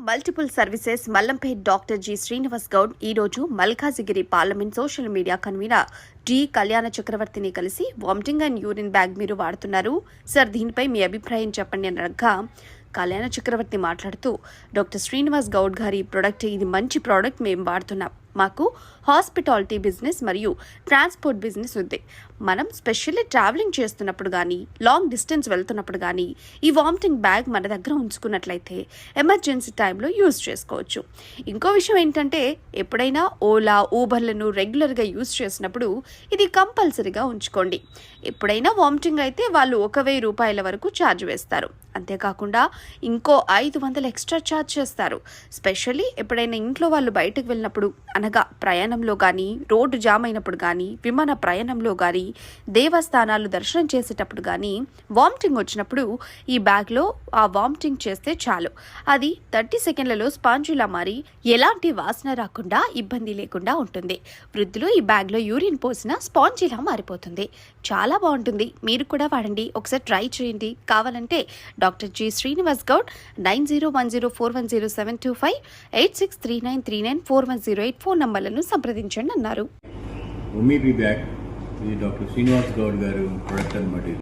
Multiple services Mallampet doctor G Srinivas Goud ఈ రోజు Malkajgiri parliament social media convener D Kalyana చక్రవర్తిని కలిసి వామిటింగ్ అండ్ యూరిన్ బ్యాగ్ మీరు వాడుతున్నారు సార్, దీనిపై మీ అభిప్రాయం చెప్పండి అని అడగ్గా కళ్యాణ చక్రవర్తి మాట్లాడుతూ డాక్టర్ శ్రీనివాస్ గౌడ్ గారి ప్రోడక్ట్ ఇది మంచి ప్రోడక్ట్ మేము వాడుతున్నాం. మాకు హాస్పిటాలిటీ బిజినెస్ మరియు ట్రాన్స్పోర్ట్ బిజినెస్ ఉంది. మనం స్పెషల్లీ ట్రావెలింగ్ చేస్తున్నప్పుడు కానీ లాంగ్ డిస్టెన్స్ వెళ్తున్నప్పుడు కానీ ఈ వామిటింగ్ బ్యాగ్ మన దగ్గర ఉంచుకున్నట్లయితే ఎమర్జెన్సీ టైంలో యూజ్ చేసుకోవచ్చు. ఇంకో విషయం ఏంటంటే ఎప్పుడైనా ఓలా ఊబర్లను రెగ్యులర్గా యూజ్ చేసినప్పుడు ఇది కంపల్సరీగా ఉంచుకోండి. ఎప్పుడైనా వామిటింగ్ అయితే వాళ్ళు 1,000 రూపాయల వరకు ఛార్జ్ వేస్తారు. అంతేకాకుండా ఇంకో 500 ఎక్స్ట్రా ఛార్జ్ చేస్తారు. స్పెషల్లీ ఎప్పుడైనా ఇంట్లో వాళ్ళు బయటకు వెళ్ళినప్పుడు అనగా ప్రయాణంలో కానీ, రోడ్డు జామ్ అయినప్పుడు కానీ, విమాన ప్రయాణంలో కానీ, దేవస్థానాలు దర్శనం చేసేటప్పుడు కానీ వామిటింగ్ వచ్చినప్పుడు ఈ బ్యాగ్లో ఆ వామిటింగ్ చేస్తే చాలు, అది 30 సెకండ్లలో స్పాంజులా మారి ఎలాంటి వాసన రాకుండా ఇబ్బంది లేకుండా ఉంటుంది. వృద్ధులు ఈ బ్యాగ్లో యూరిన్ పోసిన స్పాంజిలా మారిపోతుంది. చాలా బాగుంటుంది. మీరు కూడా వాడండి, ఒకసారి ట్రై చేయండి. కావాలంటే doctor G Srinivas Goud 9010410725 8639394108 phone నంబర్లను సంప్రదించండి అన్నారు. బ్యాగ్ ఇది డాక్టర్ శ్రీనివాస్ గౌడ్ గారు ప్రొడక్ట్ అన్నమాట.